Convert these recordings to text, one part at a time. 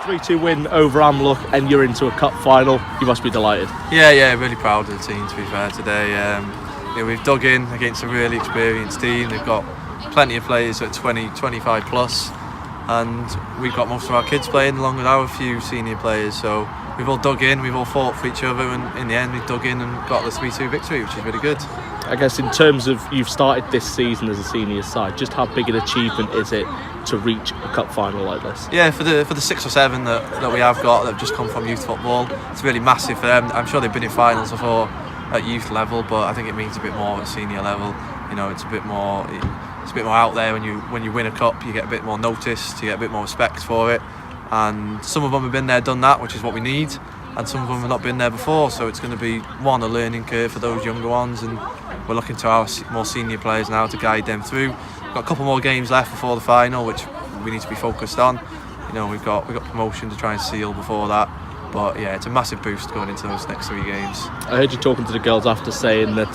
3-2 win over Amlwch and you're into a cup final. You must be delighted. Yeah, really proud of the team, to be fair, today. We've dug in against a really experienced team. They've got plenty of players at 20, 25 plus, and we've got most of our kids playing along with our few senior players. So we've all dug in, we've all fought for each other, and in the end we've dug in and got the 3-2 victory, which is really good. I guess in terms of you've started this season as a senior side, just how big an achievement is it to reach a cup final like this? Yeah, for the 6 or 7 that we have got that have just come from youth football, it's really massive for them. I'm sure they've been in finals before at youth level, but I think it means a bit more at senior level. You know, it's a bit more out there. When you win a cup, you get a bit more noticed, you get a bit more respect for it. And some of them have been there, done that, which is what we need. And some of them have not been there before, so it's going to be a learning curve for those younger ones, and we're looking to our more senior players now to guide them through. We've got a couple more games left before the final, which we need to be focused on. You know, we've got promotion to try and seal before that. But yeah, it's a massive boost going into those next 3 games. I heard you talking to the girls after saying that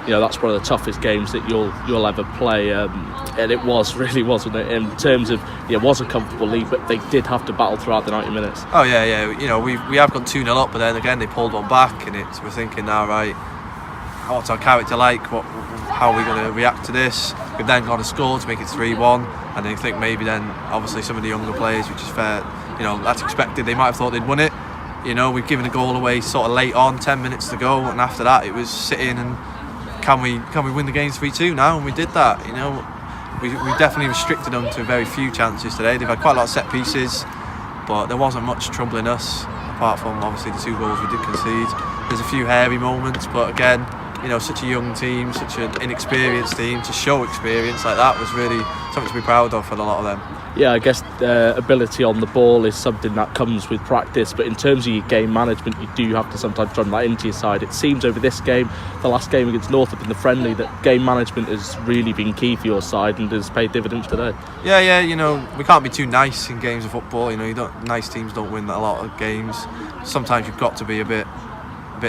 that's one of the toughest games that you'll ever play, and it really wasn't it? In terms of it was a comfortable lead, but they did have to battle throughout the 90 minutes. Oh yeah. You know, we have gone 2-0 up, but then again they pulled one back, and we're thinking now, right, what's our character like? How are we going to react to this? We've then got a score to make it 3-1, and then you think maybe then obviously some of the younger players, which is fair. You know, that's expected. They might have thought they'd won it. You know, we've given a goal away sort of late on, 10 minutes to go, and after that it was sitting and can we win the game 3-2 now? And we did that. You know, we definitely restricted them to very few chances today. They've had quite a lot of set pieces, but there wasn't much troubling us apart from obviously the 2 goals we did concede. There's a few hairy moments, but again, you know, such a young team, such an inexperienced team, to show experience like that was really something to be proud of for a lot of them. Yeah, I guess ability on the ball is something that comes with practice, but in terms of your game management, you do have to sometimes drum that into your side. It seems over this game, the last game against Norfolk in the friendly, that game management has really been key for your side and has paid dividends today. Yeah, you know, we can't be too nice in games of football. You know, nice teams don't win a lot of games. Sometimes you've got to be a bit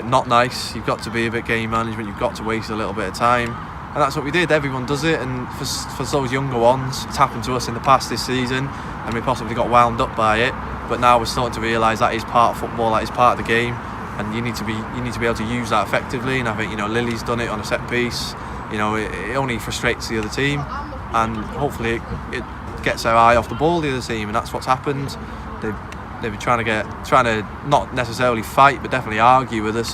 not nice. You've got to be a bit game management. You've got to waste a little bit of time. And that's what we did. Everyone does it, and for those younger ones, it's happened to us in the past this season, and we possibly got wound up by it. But now we're starting to realise that is part of football, that is part of the game, and you need to be able to use that effectively. And I think, you know, Lily's done it on a set piece. You know, it only frustrates the other team, and hopefully it gets their eye off the ball, the other team, and that's what's happened. They've been trying to not necessarily fight, but definitely argue with us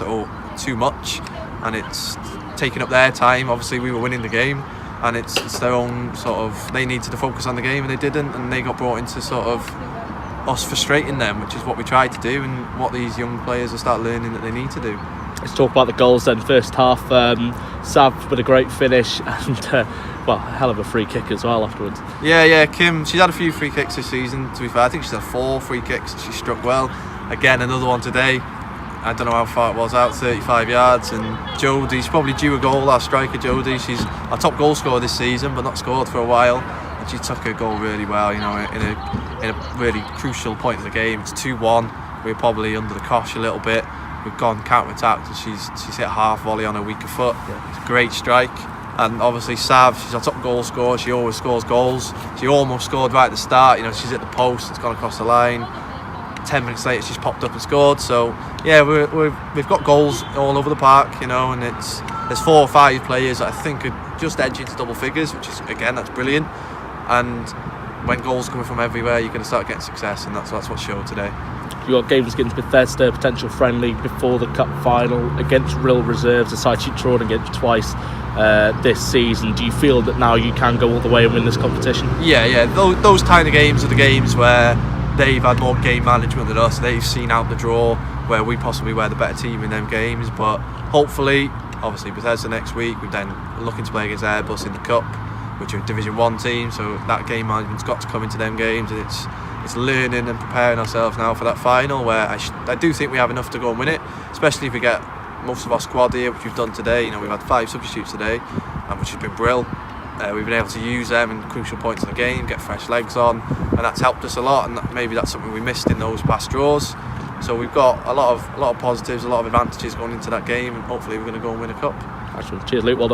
too much, and it's taking up their time. Obviously we were winning the game, and it's their own sort of, they needed to focus on the game and they didn't, and they got brought into sort of us frustrating them, which is what we tried to do and what these young players will start learning that they need to do. Let's talk about the goals then. First half, Sav with a great finish and a hell of a free kick as well afterwards. Yeah, Kim, she's had a few free kicks this season, to be fair. I think she's had 4 free kicks that she struck well. Again, another one today. I don't know how far it was out, 35 yards. And Jodie's probably due a goal, our striker Jodie. She's our top goal scorer this season, but not scored for a while. And she took her goal really well, you know, in a really crucial point of the game. It's 2-1. We're probably under the cosh a little bit. We've gone counter-attacked, and she's hit a half volley on a weaker foot. It's a great strike. And obviously Sav, she's our top goal scorer. She always scores goals. She almost scored right at the start. You know, she's hit the post, it's gone across the line. 10 minutes later she's popped up and scored. So yeah, we've got goals all over the park, you know, and there's 4 or 5 players that I think are just edging to double figures, which is, again, that's brilliant. And when goals coming from everywhere, you're going to start getting success, and that's what's showed today. You've got games against Bethesda, potential friendly before the cup final, against real reserves, a side she'd drawn against twice this season. Do you feel that now you can go all the way and win this competition? Yeah. Those kind of games are the games where they've had more game management than us. They've seen out the draw, where we possibly were the better team in them games. But hopefully, obviously Bethesda next week, we're then looking to play against Airbus in the cup, which are a Division 1 team, so that game management's got to come into them games, and it's learning and preparing ourselves now for that final, where I do think we have enough to go and win it, especially if we get most of our squad here, which we've done today. You know, we've had 5 substitutes today, which has been brilliant. We've been able to use them in crucial points of the game, get fresh legs on, and that's helped us a lot, and maybe that's something we missed in those past draws. So we've got a lot of positives, a lot of advantages going into that game, and hopefully we're going to go and win a cup. Excellent. Cheers, Luke. Well done.